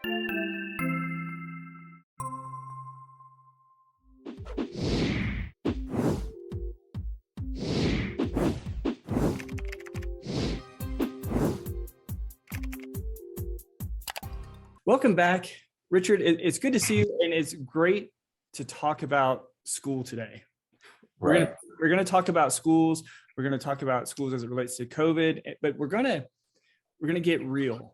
Welcome back, Richard. It's good to see you, and it's great to talk about school today. Right. We're gonna talk about schools. We're gonna talk about schools as it relates to COVID, but we're gonna get real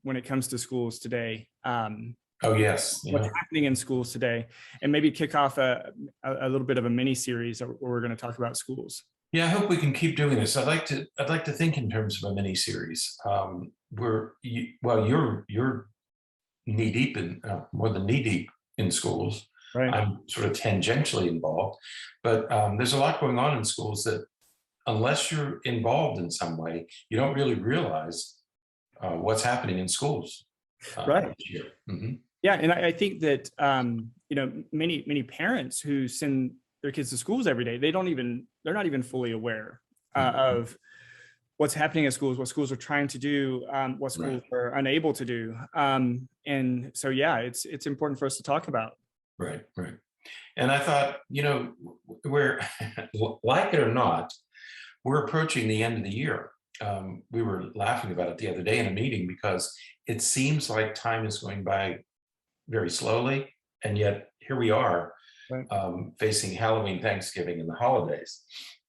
when it comes to schools today. Oh yes. What's happening in schools today, and maybe kick off a little bit of a mini series where we're going to talk about schools. Yeah, I hope we can keep doing this. I'd like to think in terms of a mini series. You're knee deep in more than knee deep in schools. Right. I'm sort of tangentially involved, but there's a lot going on in schools that, unless you're involved in some way, you don't really realize what's happening in schools. Right. This year. Mm-hmm. Yeah, and I think that many parents who send their kids to schools every day, they're not even fully aware of what's happening at schools, what schools are trying to do, what schools are unable to do. And so, yeah, it's important for us to talk about. Right. And I thought, we're like it or not, we're approaching the end of the year. We were laughing about it the other day in a meeting because it seems like time is going by very slowly, and yet here we are facing Halloween, Thanksgiving, and the holidays,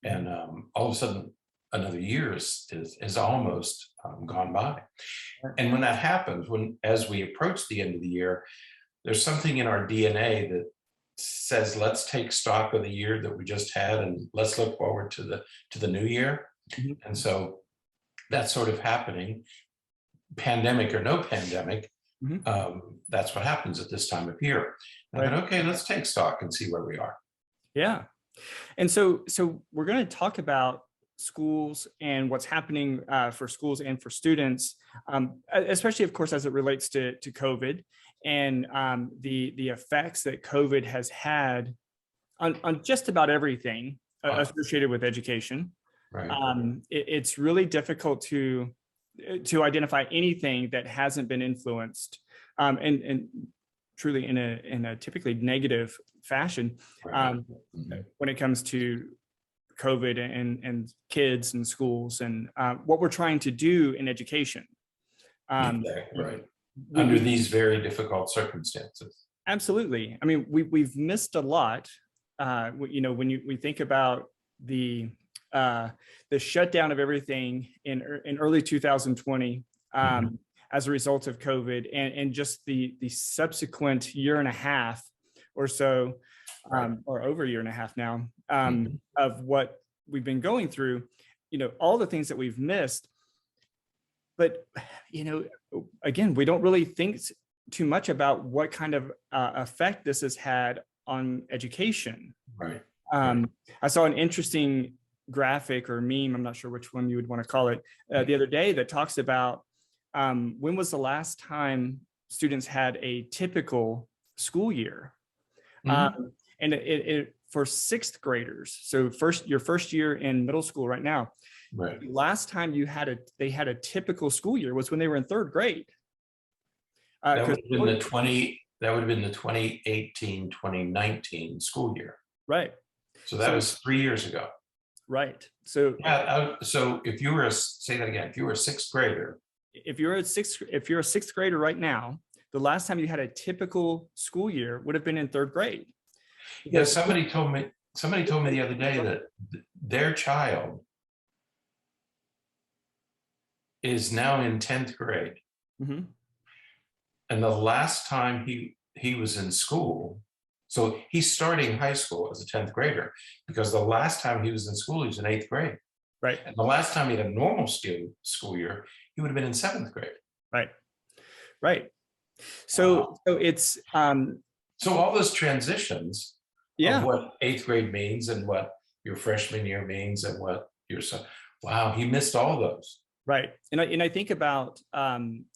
and all of a sudden another year is almost gone by. And when that happens, as we approach the end of the year, there's something in our DNA that says, let's take stock of the year that we just had and let's look forward to the new year. Mm-hmm. And so that's sort of happening, pandemic or no pandemic. That's what happens at this time of year. I thought, okay, let's take stock and see where we are. Yeah. And so we're going to talk about schools and what's happening for schools and for students, especially, of course, as it relates to COVID and the effects that COVID has had on just about everything associated with education. Right. It's really difficult to identify anything that hasn't been influenced and truly in a typically negative fashion when it comes to COVID and kids and schools and what we're trying to do in education. Right. Under these very difficult circumstances. Absolutely. I mean, we've missed a lot. When we think about the shutdown of everything in early 2020 as a result of COVID and just the subsequent year and a half or so, or over a year and a half now, of what we've been going through, all the things that we've missed. But, again, we don't really think too much about what kind of effect this has had on education. Right. I saw an interesting graphic or meme, I'm not sure which one you would want to call it, the other day that talks about when was the last time students had a typical school year. And it for sixth graders, so your first year in middle school right now, the last time they had a typical school year was when they were in third grade. That would have been the 2018-2019 school year. Right. So that was 3 years ago. Right. So so if you were say that again, if you were a sixth grader, if you're a sixth grader right now, the last time you had a typical school year would have been in third grade. Yeah, somebody told me the other day that their child is now in 10th grade. And the last time he was in school, so he's starting high school as a 10th grader, because the last time he was in school, he was in 8th grade. Right. And the last time he had a normal school year, he would have been in 7th grade. Right. So it's so all those transitions of what 8th grade means and what your freshman year means and what wow, he missed all those. Right. And I think about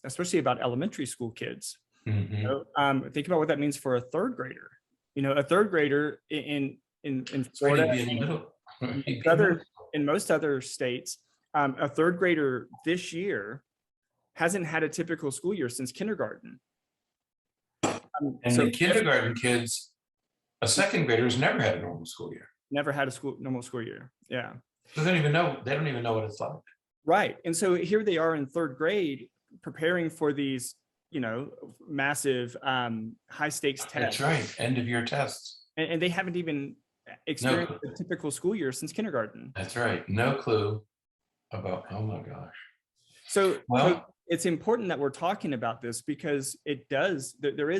especially about elementary school kids. Think about what that means for a third grader. A third grader in Florida, in most other states, a third grader this year hasn't had a typical school year since kindergarten. And So the kindergarten kids, a second grader has never had a normal school year. never had a normal school year. Yeah. So they don't even know what it's like. Right. And so here they are in third grade preparing for these, massive high stakes tests. That's right. End of year tests. And they haven't even experienced a typical school year since kindergarten. That's right. No clue about, oh my gosh. So it's important that we're talking about this because there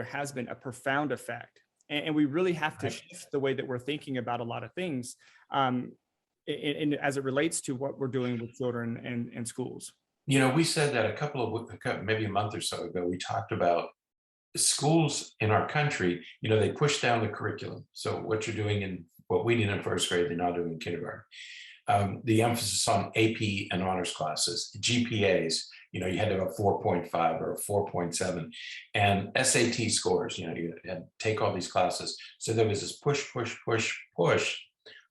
has been a profound effect. And we really have to shift the way that we're thinking about a lot of things as it relates to what we're doing with children and schools. We said that maybe a month or so ago, we talked about schools in our country, they push down the curriculum. So what you're doing in what we did in first grade, they're not doing in kindergarten. The emphasis on AP and honors classes, GPAs, you had to have a 4.5 or a 4.7, and SAT scores, you had to take all these classes. So there was this push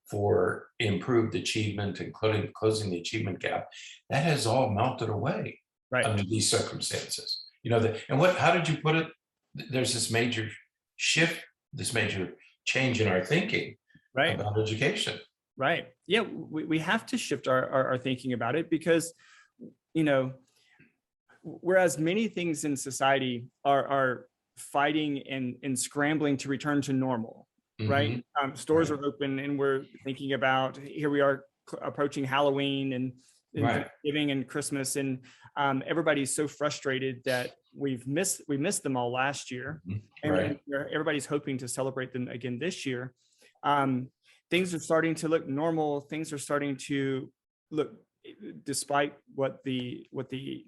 for improved achievement, including closing the achievement gap. That has all melted away under these circumstances. How did you put it? There's this major shift, this major change in our thinking about education. Right. Yeah, we have to shift our thinking about it because, whereas many things in society are fighting and scrambling to return to normal, right? Stores are open and we're thinking about, here we are approaching Halloween and Thanksgiving and Christmas, and everybody's so frustrated that we missed them all last year, and everybody's hoping to celebrate them again this year. Things are starting to look normal. Things are starting to look, despite what the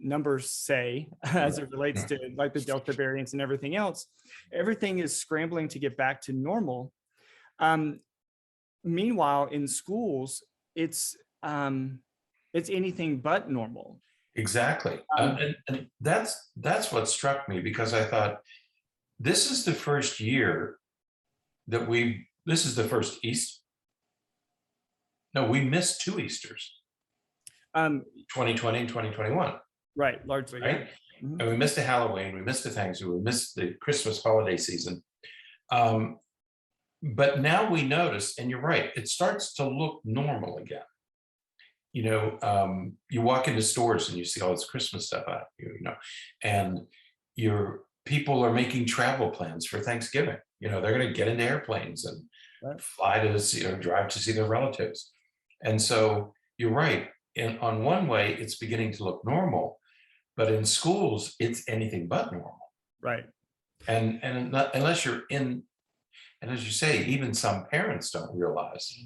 numbers say as it relates to like the Delta variants and everything else, everything is scrambling to get back to normal. Meanwhile, in schools, it's anything but normal. Exactly. And that's what struck me, because I thought, this is the first year that this is the first Easter. No, we missed 2 Easters. 2020 and 2021. Right, largely. Right. Yeah. Mm-hmm. And we missed the Halloween, we missed the Thanksgiving, we missed the Christmas holiday season. But now we notice, and you're right, it starts to look normal again. You walk into stores and you see all this Christmas stuff out, and your people are making travel plans for Thanksgiving. They're going to get into airplanes and fly to see or drive to see their relatives. And so you're right. And on one way, it's beginning to look normal, but in schools, it's anything but normal. Right. And unless you're in, and as you say, even some parents don't realize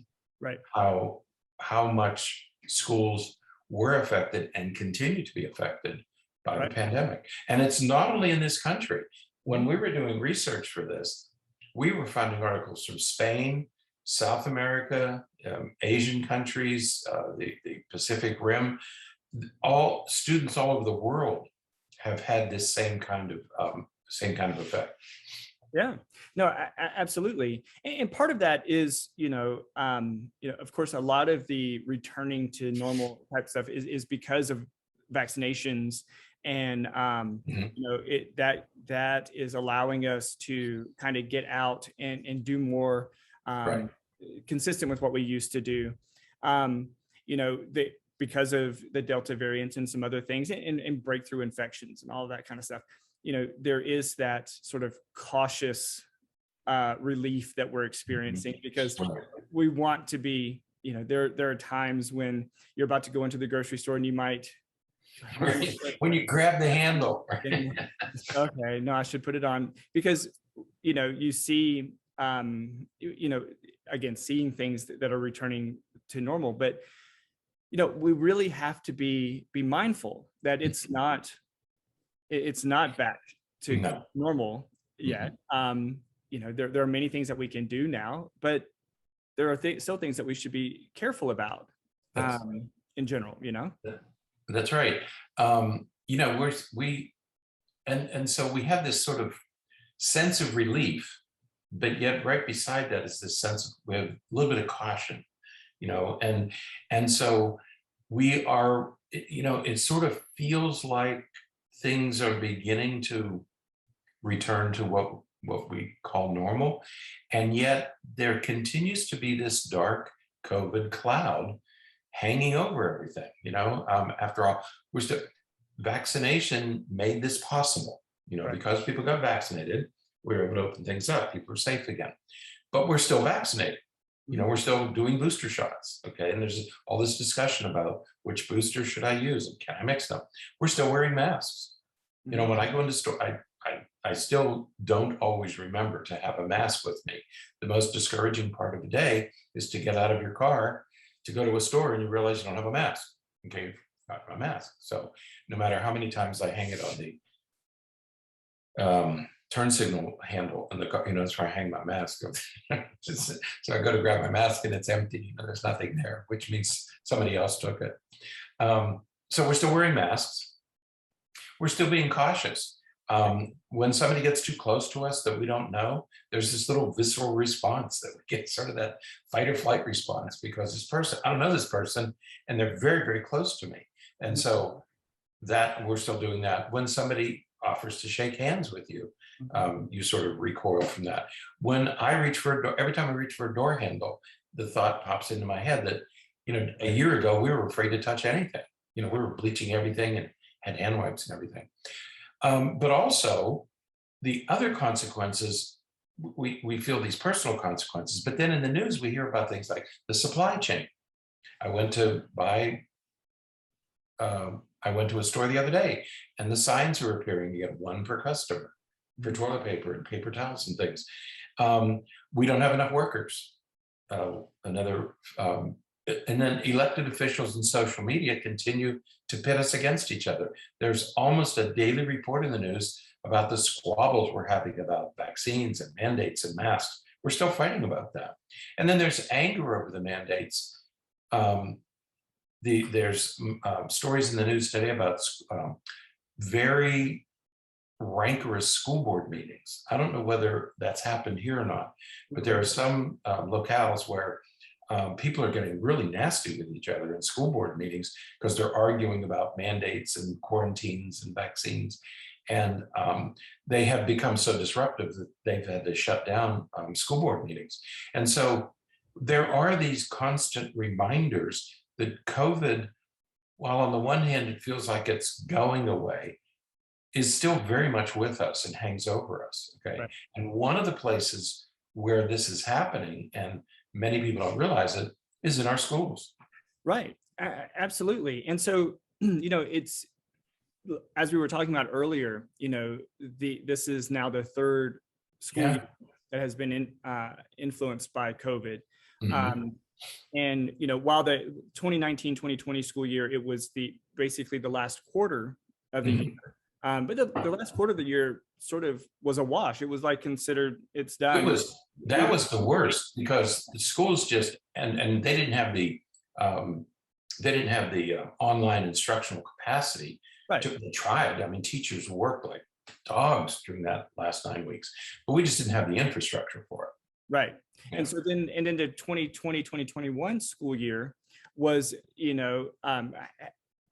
how much schools were affected and continue to be affected by the pandemic. And it's not only in this country. When we were doing research for this, we were finding articles from Spain, South America, Asian countries, the Pacific Rim. All students all over the world have had this same kind of effect. Yeah, no, absolutely. And part of that is, of course, a lot of the returning to normal type stuff is because of vaccinations, and that is allowing us to kind of get out and do more consistent with what we used to do. Because of the Delta variant and some other things, and breakthrough infections and all of that kind of stuff. There is that sort of cautious relief that we're experiencing, because we want to be, there are times when you're about to go into the grocery store and you might. When you grab the handle. Okay, no, I should put it on, because, you see, again, seeing things that are returning to normal, but, we really have to be mindful that it's not back to normal yet. There are many things that we can do now, but there are still things that we should be careful about in general, That's right. So we have this sort of sense of relief, but yet right beside that is this sense of, we have a little bit of caution, and so we are it sort of feels like things are beginning to return to what we call normal. And yet there continues to be this dark COVID cloud hanging over everything. After all, we're still, vaccination made this possible, Right. because people got vaccinated, we were able to open things up, people are safe again. But we're still vaccinated. We're still doing booster shots. Okay. And there's all this discussion about which booster should I use and can I mix them? We're still wearing masks. When I go into store, I still don't always remember to have a mask with me. The most discouraging part of the day is to get out of your car to go to a store and you realize you don't have a mask. Okay, you've got a mask. So no matter how many times I hang it on the turn signal handle in the car, that's where I hang my mask. So I go to grab my mask and it's empty. There's nothing there, which means somebody else took it. So we're still wearing masks. We're still being cautious. When somebody gets too close to us that we don't know, there's this little visceral response that we get, sort of that fight or flight response, because this person, I don't know this person, and they're very, very close to me. And so that we're still doing that. When somebody offers to shake hands with you, you sort of recoil from that. When I reach for a door, every time I reach for a door handle, the thought pops into my head that, a year ago, we were afraid to touch anything. We were bleaching everything and had hand wipes and everything. But also the other consequences, we feel these personal consequences, but then in the news, we hear about things like the supply chain. I went to a store the other day and the signs are appearing, you get one per customer for toilet paper and paper towels and things. We don't have enough workers. And then elected officials and social media continue to pit us against each other. There's almost a daily report in the news about the squabbles we're having about vaccines and mandates and masks. We're still fighting about that. And then there's anger over the mandates. There's stories in the news today about very rancorous school board meetings. I don't know whether that's happened here or not, but there are some locales where people are getting really nasty with each other in school board meetings because they're arguing about mandates and quarantines and vaccines. And they have become so disruptive that they've had to shut down school board meetings. And so there are these constant reminders that COVID, while on the one hand, it feels like it's going away, is still very much with us and hangs over us. Okay. Right. And one of the places where this is happening, and many people don't realize it, is in our schools. Right. Absolutely. And so, it's, as we were talking about earlier, this is now the third school year that has been influenced by COVID. And, while the 2019-2020 school year, it was basically the last quarter of the year. But the last quarter of the year sort of was a wash. It was like considered it's done. That was the worst, because the schools just, and they didn't have the online instructional capacity. Right. They tried. I mean, teachers worked like dogs during that last 9 weeks, but we just didn't have the infrastructure for it. Right. Yeah. And so then the 2020-2021 school year was,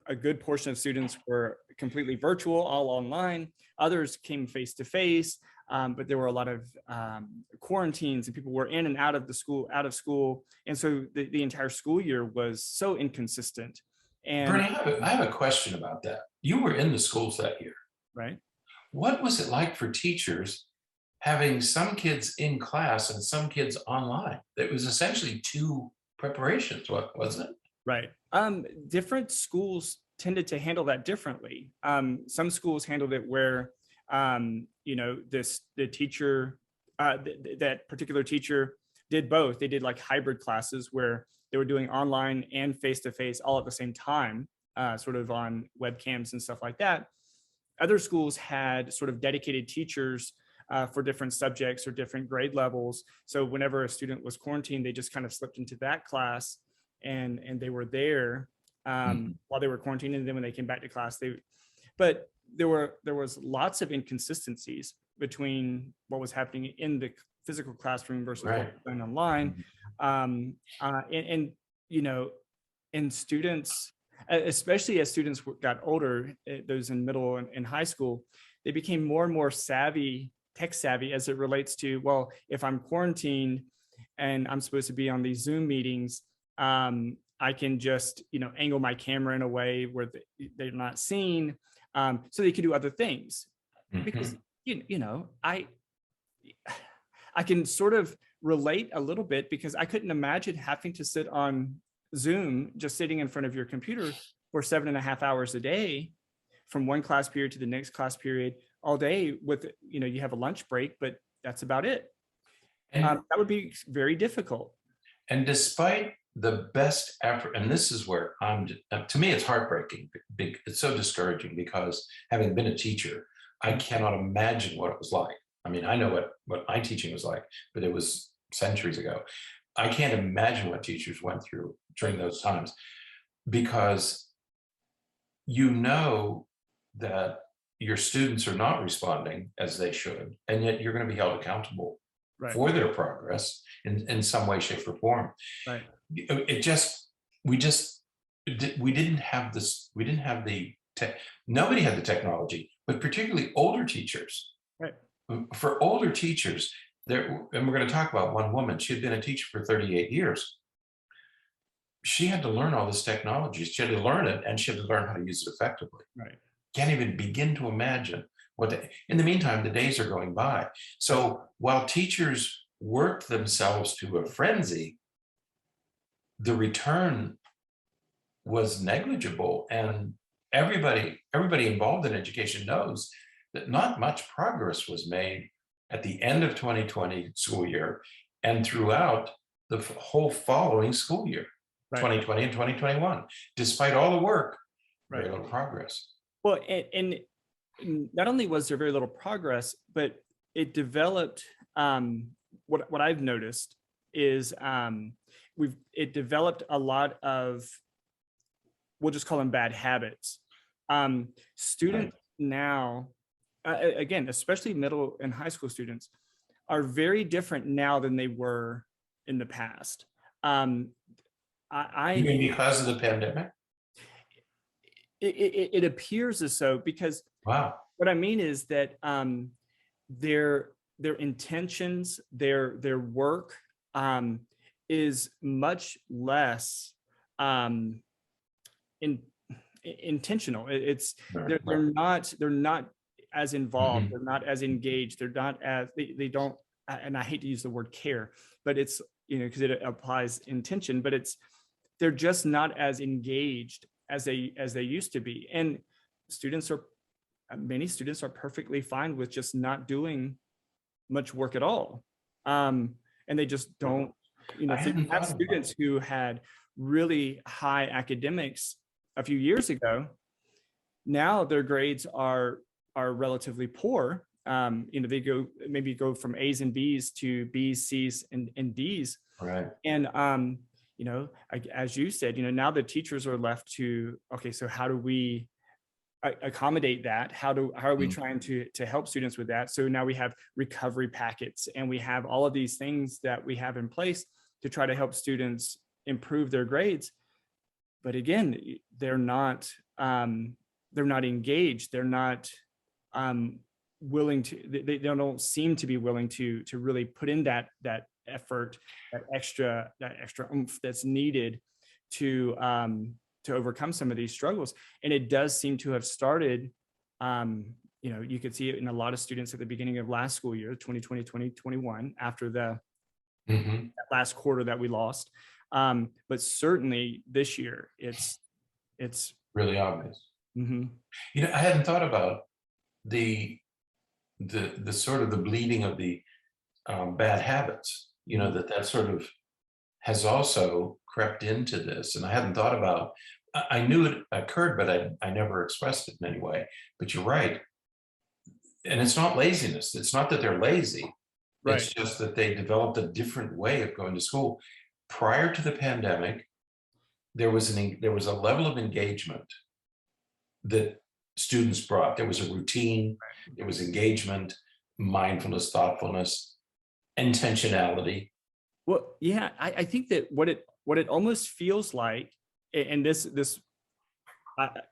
a good portion of students were completely virtual, all online. Others came face to face, but there were a lot of quarantines and people were in and out of school. And so the entire school year was so inconsistent. And Berney, I have a question about that. You were in the schools that year. Right. What was it like for teachers having some kids in class and some kids online? It was essentially two preparations, wasn't it? Right. Different schools tended to handle that differently. Some schools handled it where, that particular teacher did both. They did like hybrid classes where they were doing online and face-to-face all at the same time, sort of on webcams and stuff like that. Other schools had sort of dedicated teachers for different subjects or different grade levels. So whenever a student was quarantined, they just kind of slipped into that class and they were there while they were quarantined. And then when they came back to class, but there was lots of inconsistencies between what was happening in the physical classroom versus what was happening online. And students, especially as students got older, those in middle and high school, they became more and more savvy, tech savvy, as it relates to, well, if I'm quarantined and I'm supposed to be on these Zoom meetings, I can just, angle my camera in a way where they're not seen, so they can do other things. Because, I can sort of relate a little bit, because I couldn't imagine having to sit on Zoom, just sitting in front of your computer for 7.5 hours a day, from one class period to the next class period, all day with, you have a lunch break, but that's about it. And, that would be very difficult. and despite the best effort, and this is where to me, it's heartbreaking. It's so discouraging, because having been a teacher, I cannot imagine what it was like. I mean, I know what my teaching was like, but it was centuries ago. I can't imagine what teachers went through during those times, because that your students are not responding as they should, and yet you're going to be held accountable for their progress in some way, shape, or form. Right. We didn't have this. We didn't have nobody had the technology, but particularly older teachers. Right. For older teachers, and we're going to talk about one woman. She had been a teacher for 38 years. She had to learn all this technology. She had to learn it, and she had to learn how to use it effectively. Right. Can't even begin to imagine in the meantime, the days are going by. So while teachers worked themselves to a frenzy, the return was negligible, and everybody involved in education knows that not much progress was made at the end of 2020 school year and throughout the whole following school year, 2020 and 2021. Despite all the work, very little progress. Well, and not only was there very little progress, but it developed, what I've noticed is it developed a lot of, we'll just call them bad habits. Students now, again, especially middle and high school students, are very different now than they were in the past. You mean because of the pandemic? It appears as so, because what I mean is that their intentions, their work is much less intentional. They're not as involved. They're not as engaged. They're not as they don't. And I hate to use the word care, but it's because it applies intention. But they're just not as engaged as they used to be. And many students are perfectly fine with just not doing much work at all. And they just don't, have students who had really high academics a few years ago. Now their grades are relatively poor. They go from A's and B's to B's, C's, and D's. Right. And as you said, now the teachers are left to, okay, so how do we accommodate that? How are we trying to help students with that? So now we have recovery packets, and we have all of these things that we have in place to try to help students improve their grades. But again, they're not engaged. They're not willing to. They don't seem to be willing to really put in that effort, that extra oomph that's needed to overcome some of these struggles. And it does seem to have started, you could see it in a lot of students at the beginning of last school year, 2020, 2021, after the that last quarter that we lost. But certainly this year, it's really obvious. I hadn't thought about the sort of the bleeding of the bad habits, that sort of has also crept into this. And I hadn't thought about, I knew it occurred, but I never expressed it in any way. But you're right. And it's not laziness. It's not that they're lazy. Right. It's just that they developed a different way of going to school. Prior to the pandemic, there was a level of engagement that students brought. There was a routine, there was engagement, mindfulness, thoughtfulness, intentionality. Well, yeah, I think that what it almost feels like, and this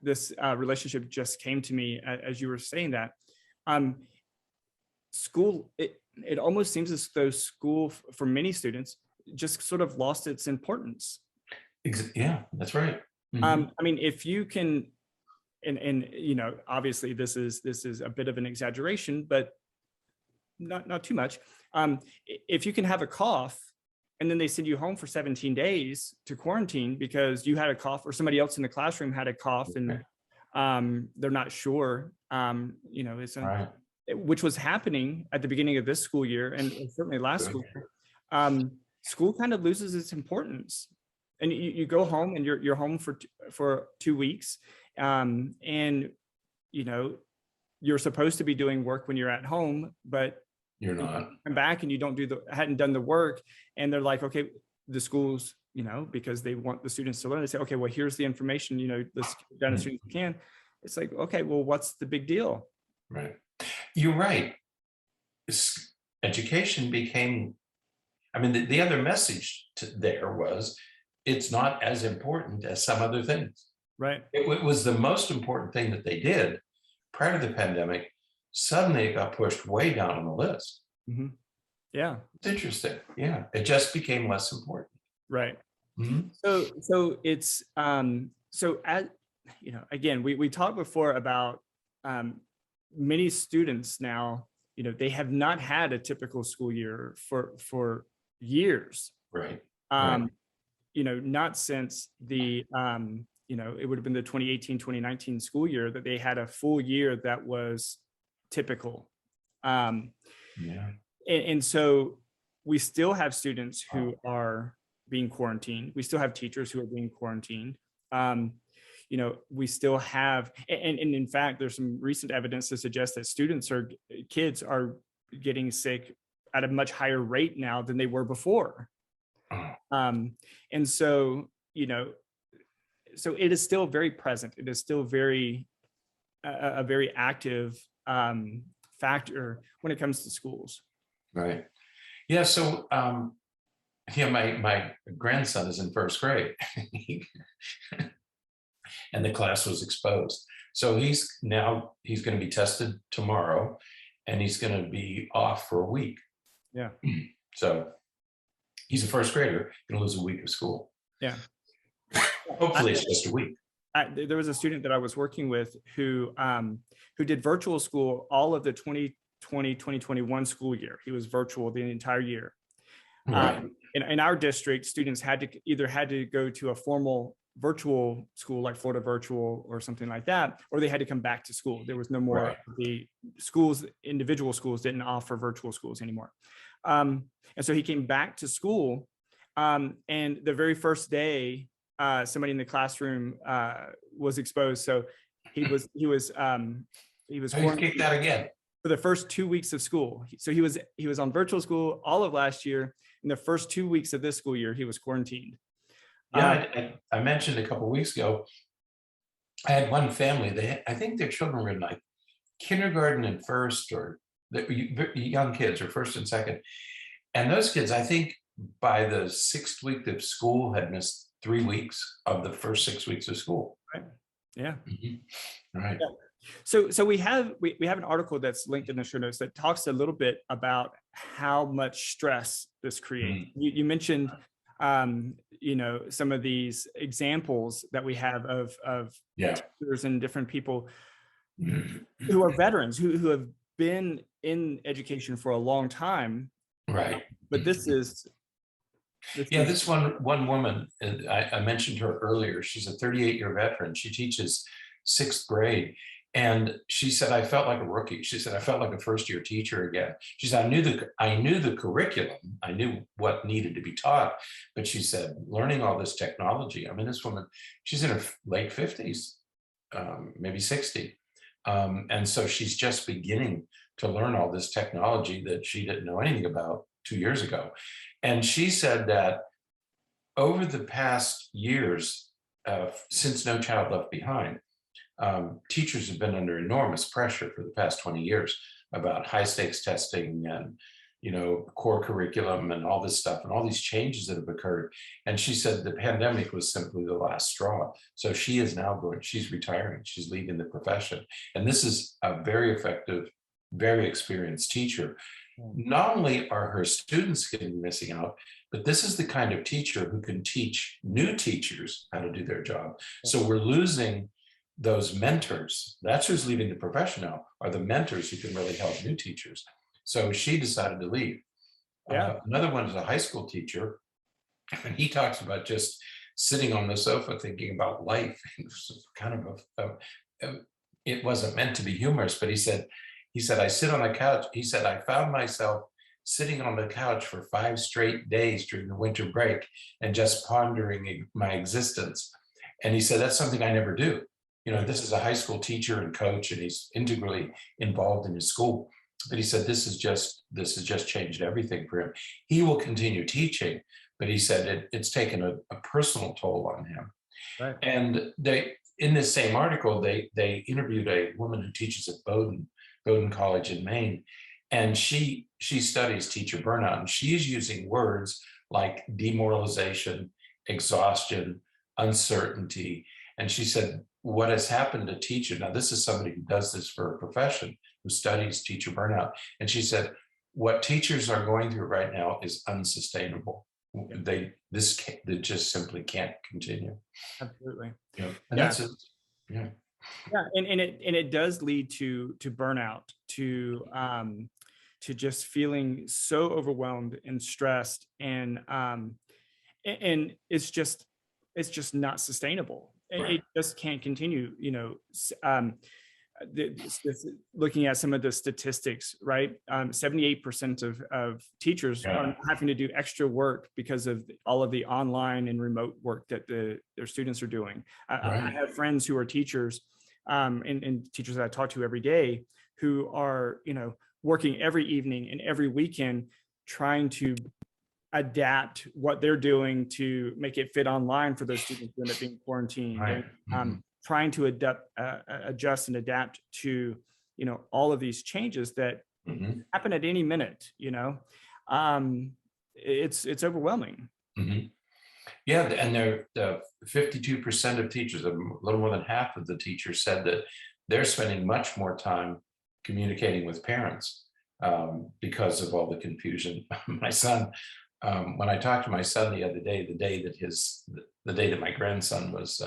this relationship just came to me as you were saying that. Um, School, it almost seems as though school for many students just sort of lost its importance. Yeah, that's right. Mhm. I mean, if you can, and you know, obviously this is a bit of an exaggeration, but not too much. If you can have a cough and then they send you home for 17 days to quarantine because you had a cough or somebody else in the classroom had a cough and they're not sure, you know, Right. which was happening at the beginning of this school year and certainly last Good. school year, school kind of loses its importance. And you go home and you're home for 2 weeks, and you know you're supposed to be doing work when you're at home, but You're you not. come back and you don't hadn't done the work, and they're like, okay, the schools, you know, because they want the students to learn, they say, okay, well, here's the information, you know, let's get it done as soon as we can. It's like, okay, well, what's the big deal? Right. You're right. Education became, I mean, the other message there was, it's not as important as some other things. Right. It was the most important thing that they did prior to the pandemic. Suddenly it got pushed way down on the list. Mm-hmm. Yeah. It's interesting. Yeah. It just became less important. Right. Mhm. So it's so as you know, again, we talked before about many students now, you know, they have not had a typical school year for years. Right. Um, Right. you know, not since the you know, it would have been the 2018-2019 school year that they had a full year that was typical. Yeah. And so we still have students who are being quarantined. We still have teachers who are being quarantined. You know, we still have, and in fact, there's some recent evidence to suggest that kids are getting sick at a much higher rate now than they were before. And so, you know, so it is still very present. It is still very, a very active factor when it comes to schools. Right. Yeah. So, yeah, my grandson is in first grade and the class was exposed. So he's going to be tested tomorrow and he's going to be off for a week. Yeah. So he's a first grader, going to lose a week of school. Yeah. Hopefully it's just a week. There was a student that I was working with who did virtual school all of the 2020-2021 school year. He was virtual the entire year. Right. In our district, students had to go to a formal virtual school like Florida Virtual or something like that, or they had to come back to school. There was no more, Right. The schools, individual schools didn't offer virtual schools anymore. And so he came back to school, and the very first day, somebody in the classroom was exposed. So he was Kicked out again for the first 2 weeks of school. So he was on virtual school all of last year. In the first 2 weeks of this school year, he was quarantined. Yeah, I mentioned a couple of weeks ago, I had one family, I think their children were in like kindergarten and first, or the young kids, or first and second. And those kids, I think by the 6th week of school, had missed 3 weeks of the first 6 weeks of school. Right. Yeah. Mm-hmm. Right. Yeah. So we have an article that's linked in the show notes that talks a little bit about how much stress this creates. Mm-hmm. You mentioned, you know, some of these examples that we have of teachers and different people who are veterans who have been in education for a long time. Right. But this one woman, I mentioned her earlier. She's a 38-year veteran. She teaches 6th grade. And she said, I felt like a rookie. She said, I felt like a first-year teacher again. She said, I knew the curriculum. I knew what needed to be taught. But she said, learning all this technology. I mean, this woman, she's in her late 50s, maybe 60. And so she's just beginning to learn all this technology that she didn't know anything about 2 years ago. And she said that over the past years, since No Child Left Behind, teachers have been under enormous pressure for the past 20 years about high stakes testing and core curriculum and all this stuff and all these changes that have occurred. And she said the pandemic was simply the last straw. So she is now she's retiring, she's leaving the profession. And this is a very effective, very experienced teacher. Not only are her students getting missing out, but this is the kind of teacher who can teach new teachers how to do their job. So we're losing those mentors. That's who's leaving the profession now, are the mentors who can really help new teachers. So she decided to leave. Another one is a high school teacher, and he talks about just sitting on the sofa thinking about life. It was kind of it wasn't meant to be humorous, but he said, I sit on the couch. He said, I found myself sitting on the couch for 5 straight days during the winter break and just pondering my existence. And he said, that's something I never do. This is a high school teacher and coach, and he's integrally involved in his school. But he said, this has just changed everything for him. He will continue teaching, but he said it's taken a personal toll on him. Right. And in this same article, they interviewed a woman who teaches at Bowdoin College in Maine, and she studies teacher burnout, and she's using words like demoralization, exhaustion, uncertainty. And she said, what has happened to teacher, now this is somebody who does this for a profession, who studies teacher burnout. And she said, what teachers are going through right now is unsustainable. They just simply can't continue. Absolutely. And that's it. Yeah. And it does lead to burnout, to just feeling so overwhelmed and stressed, and it's just not sustainable. Right. It just can't continue. Looking at some of the statistics, right? 78% of teachers are having to do extra work because of all of the online and remote work that their students are doing. I have friends who are teachers, and teachers that I talk to every day, who are, working every evening and every weekend, trying to adapt what they're doing to make it fit online for those students who end up being quarantined. Right. Trying to adjust and adapt to, all of these changes that happen at any minute. It's overwhelming. Yeah, and the 52% of teachers, a little more than half of the teachers, said that they're spending much more time communicating with parents because of all the confusion. My son, when I talked to my son the other day, the day that my grandson was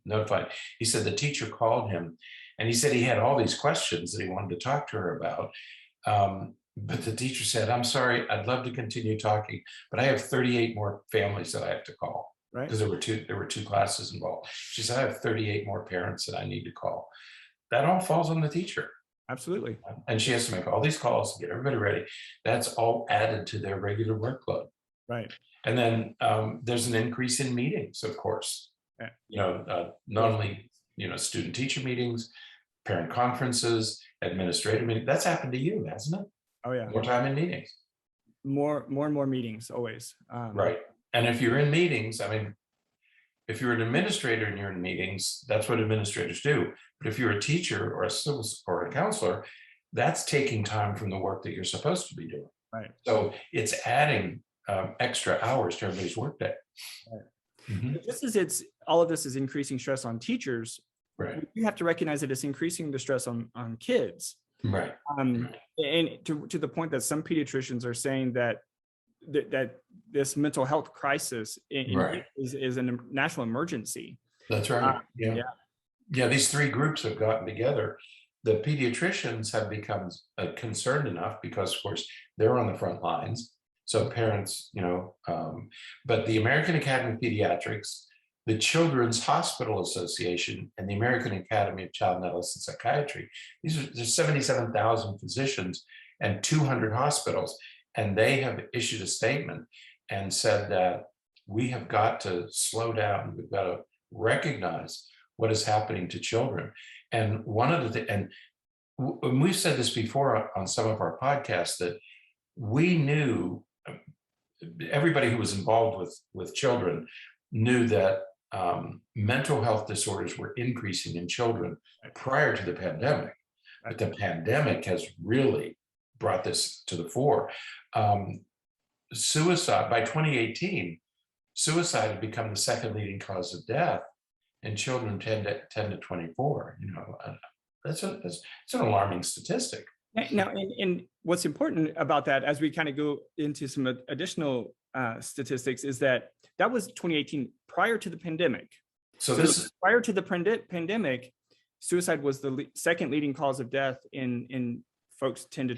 notified, he said the teacher called him, and he said he had all these questions that he wanted to talk to her about. But the teacher said, I'm sorry, I'd love to continue talking, but I have 38 more families that I have to call. Right. Because there were two classes involved. She said, I have 38 more parents that I need to call. That all falls on the teacher. Absolutely. And she has to make all these calls to get everybody ready. That's all added to their regular workload. Right. And then there's an increase in meetings, of course. Not only, student teacher meetings, parent conferences, administrative meetings. That's happened to you, hasn't it? Oh yeah. More time in meetings. More and more meetings, always. Right. And if you're in meetings, if you're an administrator and you're in meetings, that's what administrators do. But if you're a teacher or a counselor, that's taking time from the work that you're supposed to be doing. Right. So it's adding extra hours to everybody's workday. Right. Just as all of this is increasing stress on teachers, right, you have to recognize that it's increasing the stress on kids. Right. And to the point that some pediatricians are saying that this mental health crisis is a national emergency. That's right. Yeah. These three groups have gotten together. The pediatricians have become concerned enough because, of course, they're on the front lines. So parents, but the American Academy of Pediatrics, the Children's Hospital Association, and the American Academy of Child and Adolescent Psychiatry, there's 77,000 physicians and 200 hospitals. And they have issued a statement and said that we have got to slow down. We've got to recognize what is happening to children. And one of the and we've said this before on some of our podcasts, that we knew, everybody who was involved with children knew that mental health disorders were increasing in children prior to the pandemic. But the pandemic has really brought this to the fore. Suicide, by 2018, suicide had become the second leading cause of death in children 10 to 24. That's an alarming statistic. Now, and what's important about that, as we kind of go into some additional statistics, is that was 2018, prior to the pandemic. So this is prior to the pandemic, suicide was the second leading cause of death in folks 10 to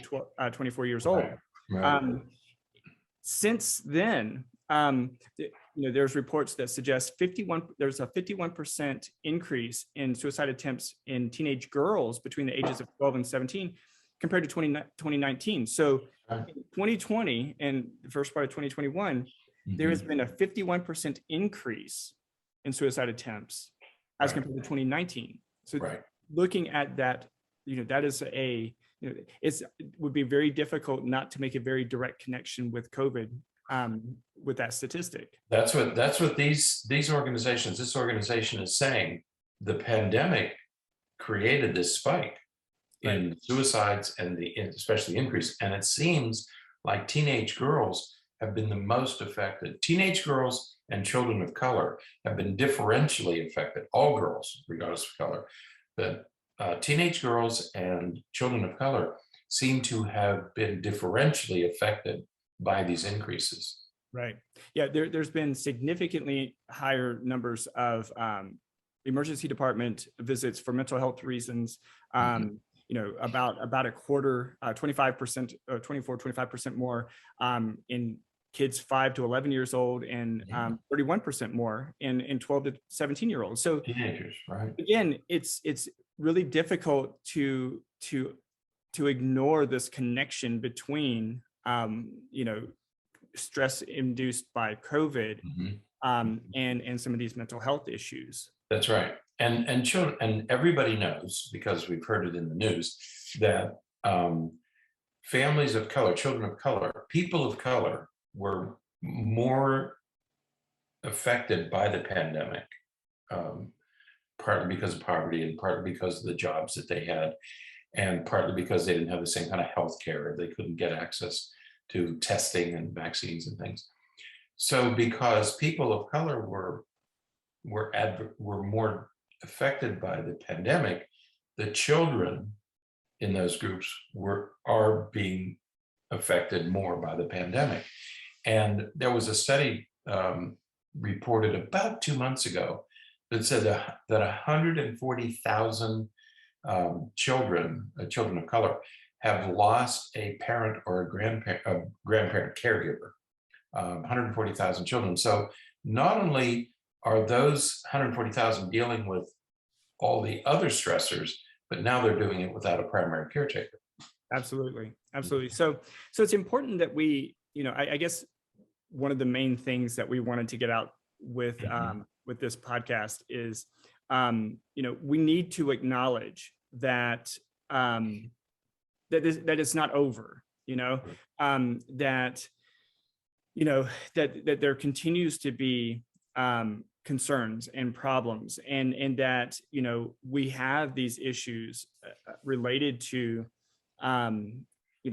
24 years old. right. Since then, there's reports that suggest there's a 51% increase in suicide attempts in teenage girls between the ages of 12 and 17 compared to 2019. So in 2020 and the first part of 2021, there has been a 51% increase in suicide attempts as compared to 2019. So looking at that, that is it would be very difficult not to make a very direct connection with COVID with that statistic. That's what these organizations, this organization is saying. The pandemic created this spike in suicides and especially increase. And it seems like teenage girls have been the most affected. Teenage girls and children of color have been differentially affected. All girls, regardless of color, but teenage girls and children of color seem to have been differentially affected by these increases. Right. Yeah, there's been significantly higher numbers of emergency department visits for mental health reasons. About a quarter, 25%, 25% more in kids 5 to 11 years old, and 31% more in 12 to 17-year-olds. So teenagers, right? Again, it's really difficult to ignore this connection between stress induced by COVID and some of these mental health issues. That's right. And children, and everybody knows, because we've heard it in the news, that families of color, children of color, people of color were more affected by the pandemic, partly because of poverty and partly because of the jobs that they had, and partly because they didn't have the same kind of health care. They couldn't get access to testing and vaccines and things. So because people of color were more affected by the pandemic, the children in those groups are being affected more by the pandemic. And there was a study reported about 2 months ago that said that 140,000 children of color have lost a parent or a grandparent caregiver. 140,000 children. So not only are those 140,000 dealing with all the other stressors, but now they're doing it without a primary caretaker. Absolutely. So it's important that we, I guess one of the main things that we wanted to get out with this podcast is, we need to acknowledge that that it's not over. That there continues to be concerns and problems, and that we have these issues related to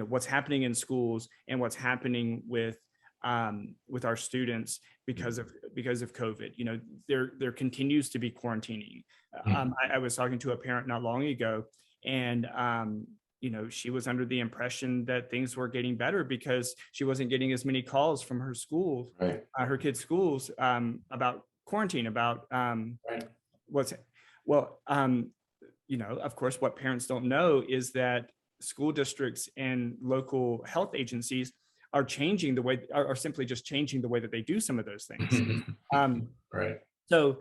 what's happening in schools and what's happening with our students because of COVID. There continues to be quarantining. I was talking to a parent not long ago, and she was under the impression that things were getting better because she wasn't getting as many calls from her schools, her kids' schools, about quarantine, about of course, what parents don't know is that school districts and local health agencies are simply just changing the way that they do some of those things. So,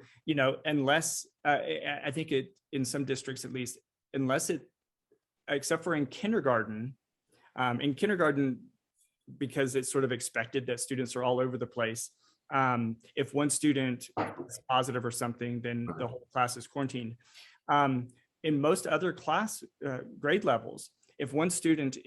unless I think in some districts, at least, except for in kindergarten, because it's sort of expected that students are all over the place. If one student is positive or something, then the whole class is quarantined. In most other grade levels, if one student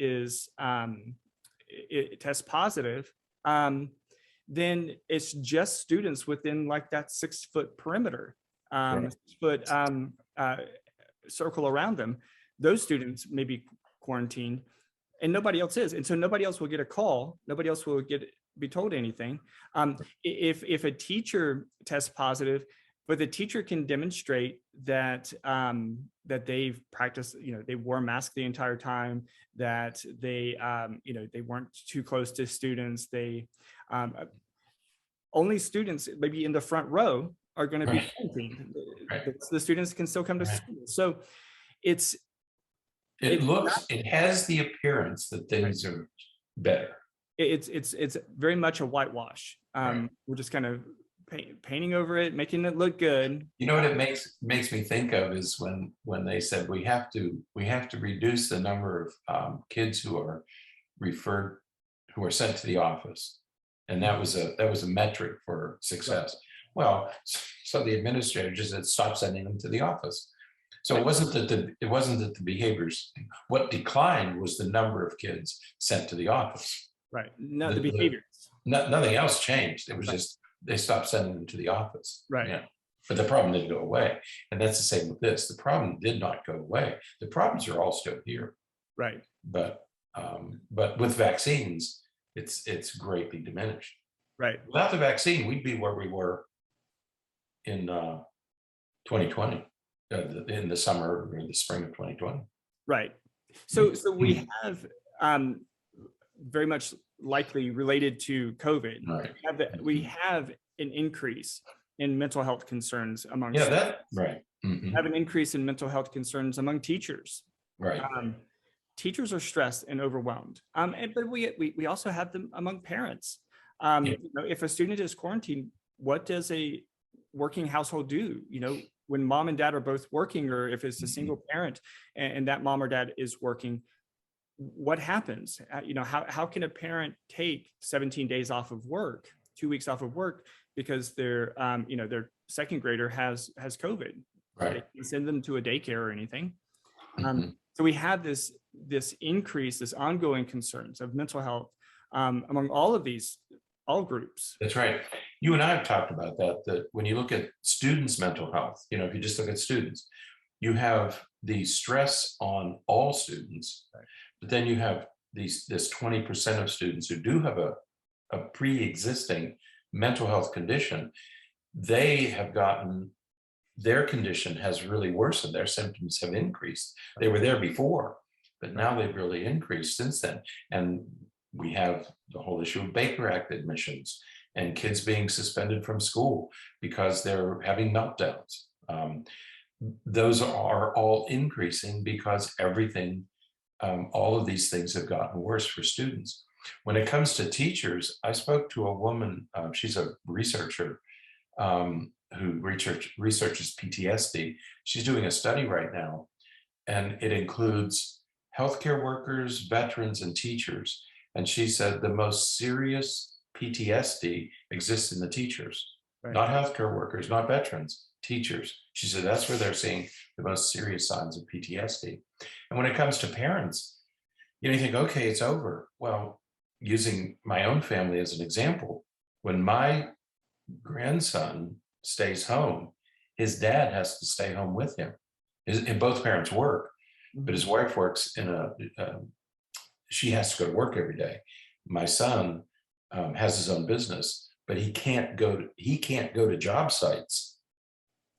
tests positive, then it's just students within like that 6-foot perimeter, 6-foot circle around them. Those students may be quarantined, and nobody else is. And so nobody else will get a call. Nobody else will be told anything. If a teacher tests positive, but the teacher can demonstrate that that they've practiced, they wore a mask the entire time, that they they weren't too close to students. They only students maybe in the front row are going to be quarantined. Right. The students can still come to school. So it has the appearance that things are better. It's very much a whitewash. We're just kind of painting over it, making it look good. You know what it makes me think of is when they said we have to reduce the number of kids who are sent to the office, and that was a metric for success. Well, so the administrator just said stop sending them to the office. So it wasn't that the behaviors. What declined was the number of kids sent to the office. Right. No, the behaviors. Nothing else changed. It was just they stopped sending them to the office. Right. Yeah. But the problem didn't go away. And that's the same with this. The problem did not go away. The problems are all still here. Right. But with vaccines, it's greatly diminished. Right. Without the vaccine, we'd be where we were in 2020, in the summer or the spring of 2020. Right. So we have very much likely related to COVID. Right. We have an increase in mental health concerns among right. We have an increase in mental health concerns among teachers. Right. Teachers are stressed and overwhelmed. But we also have them among parents. If a student is quarantined, what does a working household do? When mom and dad are both working, or if it's a single parent and that mom or dad is working, what happens? How can a parent take 17 days off of work, 2 weeks off of work, because their second grader has COVID? Right. They can send them to a daycare or anything. So we have this increase, this ongoing concerns of mental health among all groups. That's right. You and I have talked about that when you look at students' mental health, if you just look at students, you have the stress on all students, but then you have this 20% of students who do have a pre-existing mental health condition. They have gotten, their condition has really worsened. Their symptoms have increased. They were there before, but now they've really increased since then. And we have the whole issue of Baker Act admissions and kids being suspended from school because they're having meltdowns. Those are all increasing because all of these things have gotten worse for students. When it comes to teachers, I spoke to a woman, she's a researcher who researches PTSD. She's doing a study right now, and it includes healthcare workers, veterans, and teachers. And she said the most serious PTSD exists in the teachers, right. Not healthcare workers, not veterans, teachers. She said that's where they're seeing the most serious signs of PTSD. And when it comes to parents, you think, okay, it's over. Well, using my own family as an example, when my grandson stays home, his dad has to stay home with him. And both parents work, but his wife works she has to go to work every day. My son has his own business, but he can't go to job sites,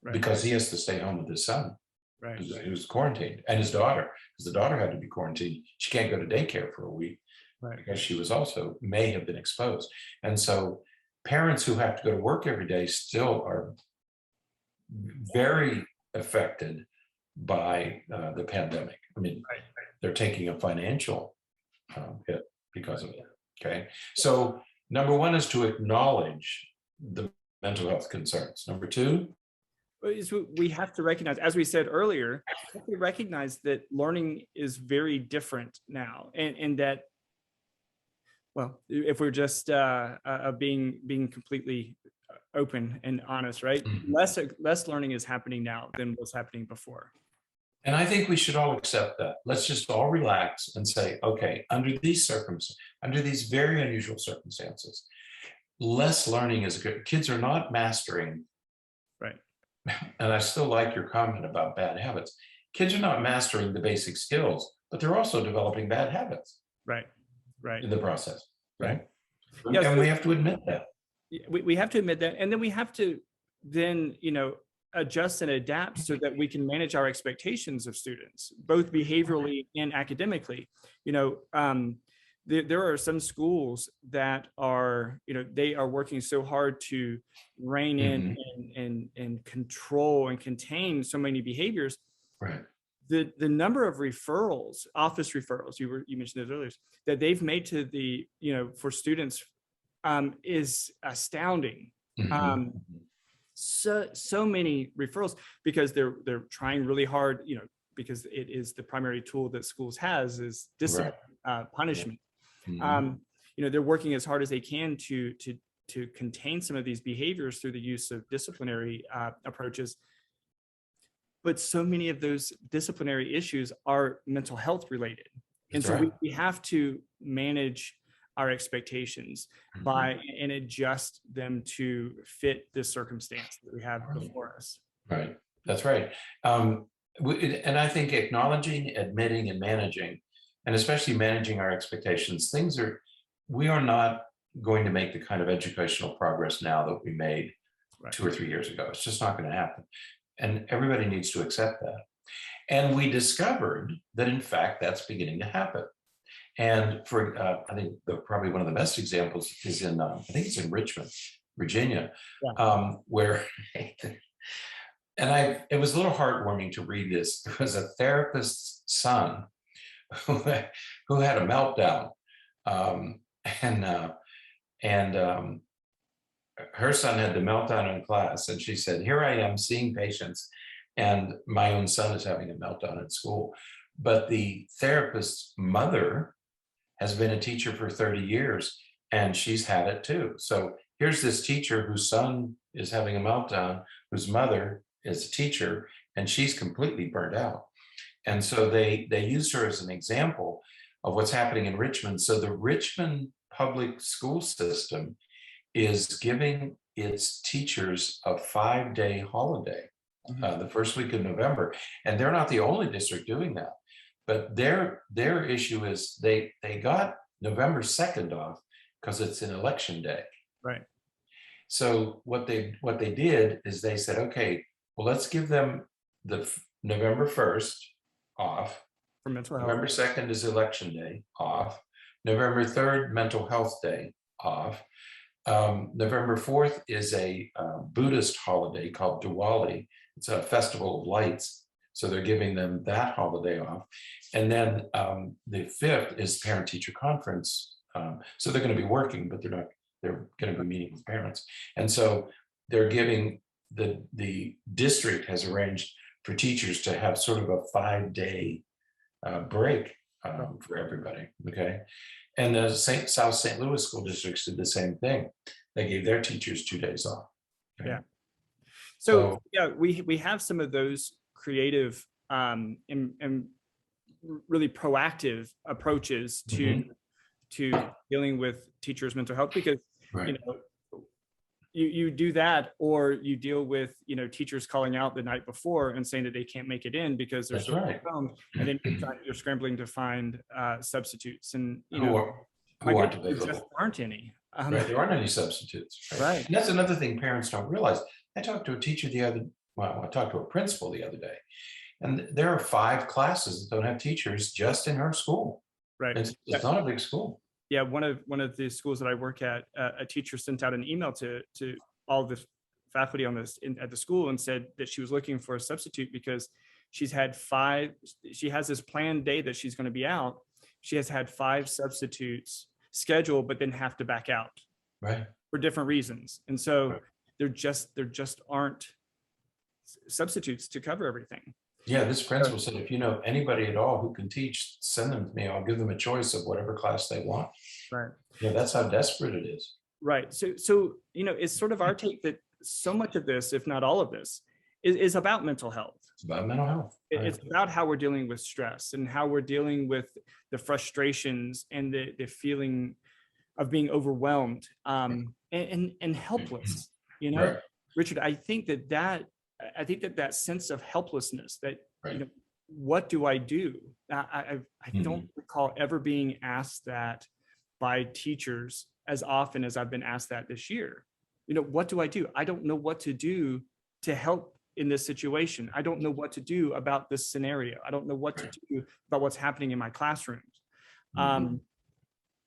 right, because he has to stay home with his son, right, who's quarantined, and his daughter, because the daughter had to be quarantined. She can't go to daycare for a week, right, because she was may have been exposed. And so parents who have to go to work every day still are very affected by the pandemic. I mean, right, they're taking a financial hit because of it. Okay, so number one is to acknowledge the mental health concerns. Number two, we have to recognize, as we said earlier, we recognize that learning is very different now, and that, well, if we're just being completely open and honest, right? Less learning is happening now than was happening before. And I think we should all accept that. Let's just all relax and say, okay, under these circumstances, under these very unusual circumstances, less learning is good. Kids are not mastering. Right. And I still like your comment about bad habits. Kids are not mastering the basic skills, but they're also developing bad habits. Right. in the process, right? Yeah, And so we have to admit that. we have to admit that, and then we have to then, adjust and adapt so that we can manage our expectations of students, both behaviorally and academically. There are some schools that are, they are working so hard to rein in and control and contain so many behaviors. Right. The number of referrals, office referrals, you mentioned those earlier, that they've made to the, for students is astounding. So many referrals, because they're trying really hard, because it is the primary tool that schools has is discipline, punishment. They're working as hard as they can to contain some of these behaviors through the use of disciplinary approaches. But so many of those disciplinary issues are mental health related. And so we have to manage our expectations and adjust them to fit the circumstance that we have before us. Right. That's right. And I think acknowledging, admitting, and managing, and especially managing our expectations, we are not going to make the kind of educational progress now that we made 2 or 3 years ago. It's just not going to happen. And everybody needs to accept that. And we discovered that, in fact, that's beginning to happen. And I think probably one of the best examples is in, I think it's in Richmond, Virginia, where, and it was a little heartwarming to read this. It was a therapist's son who had a meltdown, and her son had the meltdown in class, and she said, "Here I am seeing patients, and my own son is having a meltdown at school." But the therapist's mother has been a teacher for 30 years, and she's had it too. So here's this teacher whose son is having a meltdown, whose mother is a teacher, and she's completely burnt out. And so they used her as an example of what's happening in Richmond. So the Richmond public school system is giving its teachers a 5-day holiday the first week of November. And they're not the only district doing that. But their issue is they got November 2nd off because it's an election day. Right. So what they did is they said, okay, well, let's give them the November 1st off. For mental health. November 2nd is election day off. November 3rd, mental health day off. November 4th is a Buddhist holiday called Diwali. It's a festival of lights. So they're giving them that holiday off. And then the 5th is parent-teacher conference. So they're going to be working, but they're going to be meeting with parents. And so they're giving, the district has arranged for teachers to have sort of a 5-day break for everybody, okay? And the South St. Louis school districts did the same thing. They gave their teachers 2 days off. Okay? Yeah. So yeah, we have some of those creative and really proactive approaches to dealing with teachers' mental health, because you do that, or you deal with teachers calling out the night before and saying that they can't make it in because they're so overwhelmed, and then you're scrambling to find substitutes, and who aren't available. Just aren't any. There aren't any substitutes. Right. And that's another thing parents don't realize. I talked to a teacher I talked to a principal the other day, and there are 5 classes that don't have teachers just in her school. Right. It's not a big school. Yeah, one of the schools that I work at, a teacher sent out an email to all the faculty on at the school and said that she was looking for a substitute because she has this planned day that she's going to be out. She has had 5 substitutes scheduled, but then have to back out for different reasons. And so there just aren't substitutes to cover everything. Yeah, this principal said, if you know anybody at all who can teach, send them to me. I'll give them a choice of whatever class they want. Right. Yeah, that's how desperate it is. Right. So it's sort of our take that so much of this, if not all of this, is about mental health. It's about mental health. It's about how we're dealing with stress and how we're dealing with the frustrations and the feeling of being overwhelmed and helpless. Richard, I think that sense of helplessness that what do I do? I don't recall ever being asked that by teachers as often as I've been asked that this year. What do I do? I don't know what to do to help in this situation. I don't know what to do about this scenario. I don't know what to do about what's happening in my classrooms.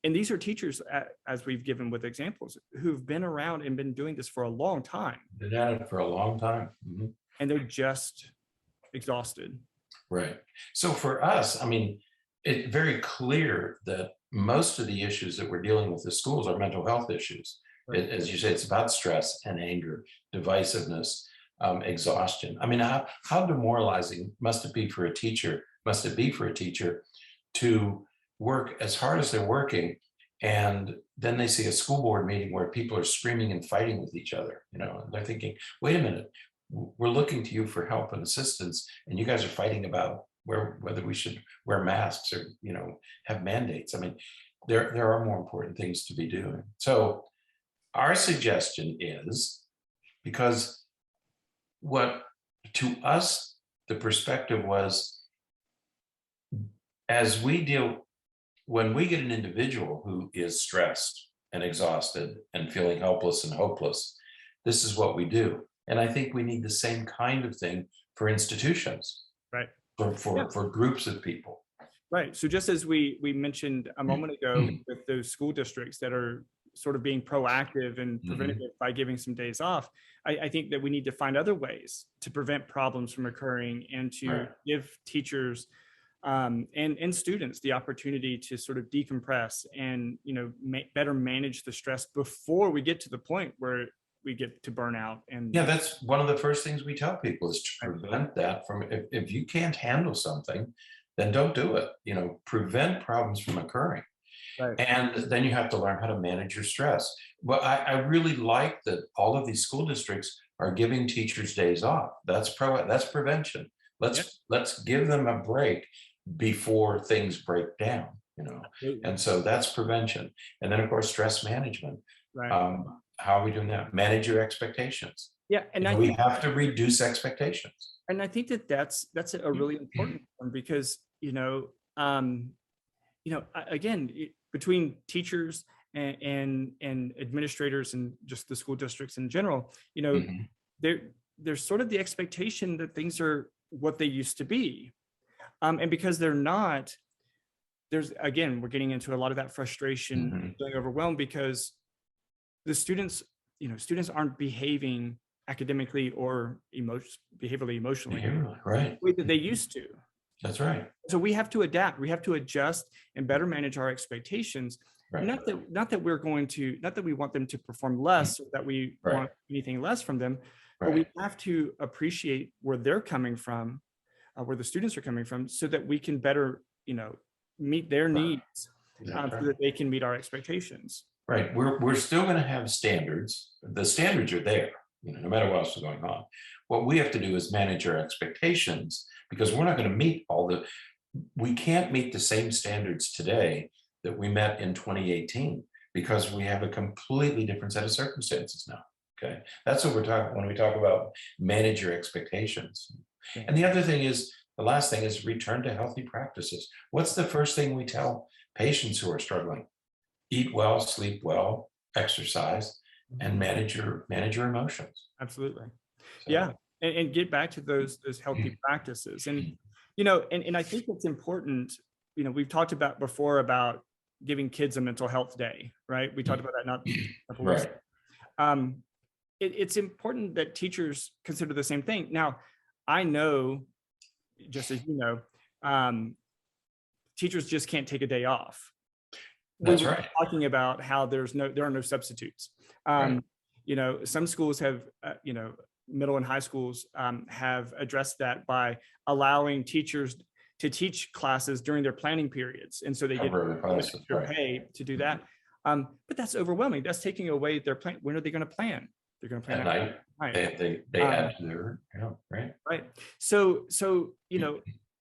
And these are teachers, as we've given with examples, who've been around and been doing this for a long time. Been at it for a long time. And they're just exhausted. Right. So for us, I mean, it's very clear that most of the issues that we're dealing with in schools are mental health issues. Right. As you say, it's about stress and anger, divisiveness, exhaustion. I mean, how demoralizing must it be for a teacher? Must it be for a teacher to work as hard as they're working, and then they see a school board meeting where people are screaming and fighting with each other, and they're thinking, wait a minute, we're looking to you for help and assistance, and you guys are fighting about whether we should wear masks or have mandates. I mean, there are more important things to be doing. So our suggestion is, because what to us the perspective was, as we deal, when we get an individual who is stressed and exhausted and feeling helpless and hopeless, this is what we do. And I think we need the same kind of thing for institutions, right? For groups of people. Right. So just as we mentioned a moment ago with those school districts that are sort of being proactive and preventative by giving some days off, I think that we need to find other ways to prevent problems from occurring and to give teachers and students the opportunity to sort of decompress and better manage the stress before we get to the point where we get to burnout. And that's one of the first things we tell people, is to prevent that from, if you can't handle something, then don't do it. Prevent problems from occurring. Right. And then you have to learn how to manage your stress. But I really like that all of these school districts are giving teachers days off. That's prevention. Let's give them a break before things break down, and so that's prevention. And then of course, stress management. Right. How are we doing that? Manage your expectations. Yeah. And we have to reduce expectations. And I think that's a really important one, because, again, between teachers and administrators and just the school districts in general, there's sort of the expectation that things are what they used to be. And because they're not, we're getting into a lot of that frustration, feeling overwhelmed, because the students aren't behaving academically or behaviorally, emotionally, right, the way that they used to. That's right. So we have to adapt. We have to adjust and better manage our expectations. Right. Not that we want them to perform less, or that we want anything less from them, but we have to appreciate where they're coming from, where the students are coming from, so that we can better, meet their needs, so that they can meet our expectations. Right. We're still going to have standards. The standards are there, no matter what else is going on. What we have to do is manage our expectations, because we're not going to meet we can't meet the same standards today that we met in 2018, because we have a completely different set of circumstances now. Okay. That's what we're talking when we talk about manage your expectations. Okay. And the other thing is, the last thing is return to healthy practices. What's the first thing we tell patients who are struggling? Eat well, sleep well, exercise, and manage your emotions. Absolutely. So, yeah. And get back to those healthy practices. And, and I think it's important, we've talked about before about giving kids a mental health day, right? We talked about that not a couple weeks ago. It's important that teachers consider the same thing. Now, I know, just as you know, teachers just can't take a day off. That's right. Talking about how there are no substitutes. Some schools have, middle and high schools have addressed that by allowing teachers to teach classes during their planning periods, and so they get extra pay to do that. But that's overwhelming. That's taking away their plan. When are they going to plan? They're going to plan at night. They add to their right. So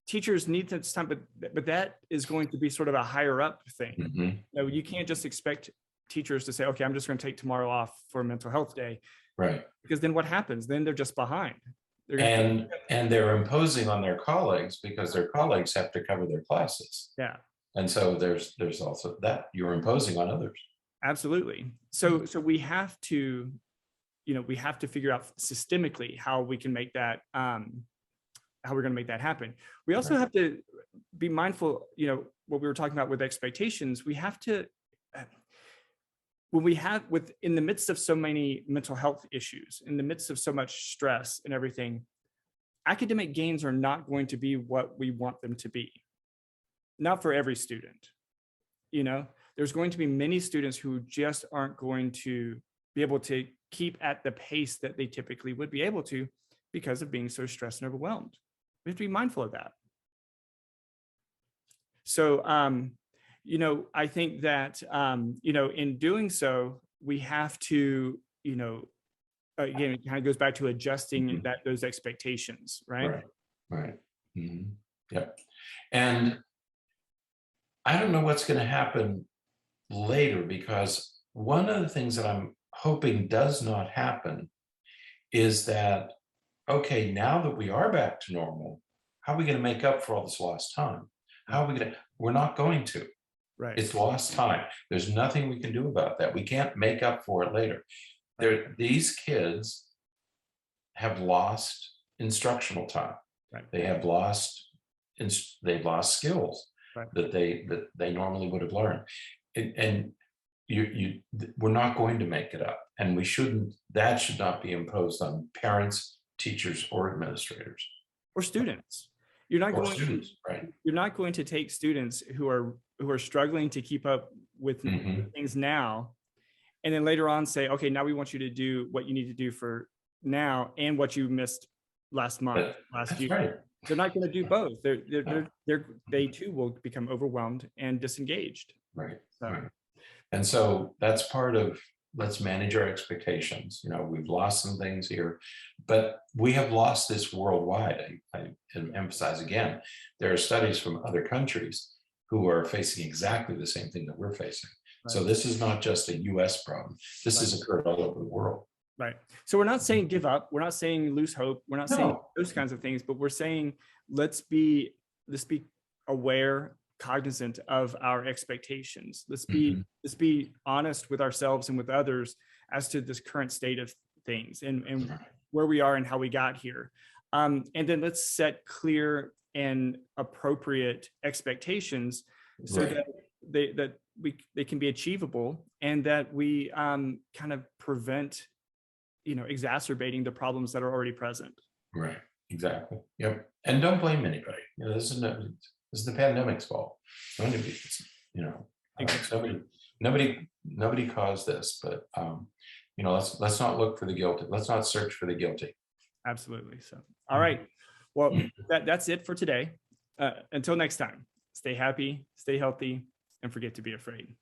teachers need this time, but that is going to be sort of a higher up thing. You can't just expect teachers to say, okay, I'm just going to take tomorrow off for a mental health day. Right. Because then what happens? Then they're just behind. They're gonna, and they're imposing on their colleagues because their colleagues have to cover their classes. yeah, And so there's also that you're imposing on others. absolutely. So we have to, we have to figure out systemically how we can make that, how we're going to make that happen. We also have to be mindful, what we were talking about with expectations. We have to, in the midst of so many mental health issues, in the midst of so much stress and everything, academic gains are not going to be what we want them to be. Not for every student. There's going to be many students who just aren't going to be able to keep at the pace that they typically would be able to because of being so stressed and overwhelmed. We have to be mindful of that. So, I think that, in doing so, we have to, again, it kind of goes back to adjusting those expectations, right? Right. Mm-hmm. Yep. And I don't know what's going to happen later, because one of the things that I'm hoping does not happen is that, okay, now that we are back to normal, how are we going to make up for all this lost time? How are we going to? We're not going to. Right. It's lost time. There's nothing we can do about that. We can't make up for it later. These kids have lost instructional time. Right. They've lost skills that they normally would have learned. And we're not going to make it up, and we shouldn't. That should not be imposed on parents, teachers, or administrators, or students. You're not going to take students who are struggling to keep up with things now, and then later on say, okay, now we want you to do what you need to do for now and what you missed last month, last year. Right. They're not going to do both. They too will become overwhelmed and disengaged. Right. Right. And so that's part of, let's manage our expectations. We've lost some things here, but we have lost this worldwide. I emphasize again, there are studies from other countries who are facing exactly the same thing that we're facing. Right. So this is not just a US problem. This has occurred all over the world. Right. So we're not saying give up. We're not saying lose hope. We're not saying those kinds of things, but we're saying let's be aware, cognizant of our expectations. Let's be honest with ourselves and with others as to this current state of things and where we are and how we got here. And then let's set clear and appropriate expectations so that they can be achievable, and that we kind of prevent exacerbating the problems that are already present. Right. Exactly. Yep. And don't blame anybody. This is the pandemic's fault. Nobody caused this, but let's not look for the guilty. Let's not search for the guilty. Absolutely. So, all right. Well, that's it for today. Until next time, stay happy, stay healthy, and forget to be afraid.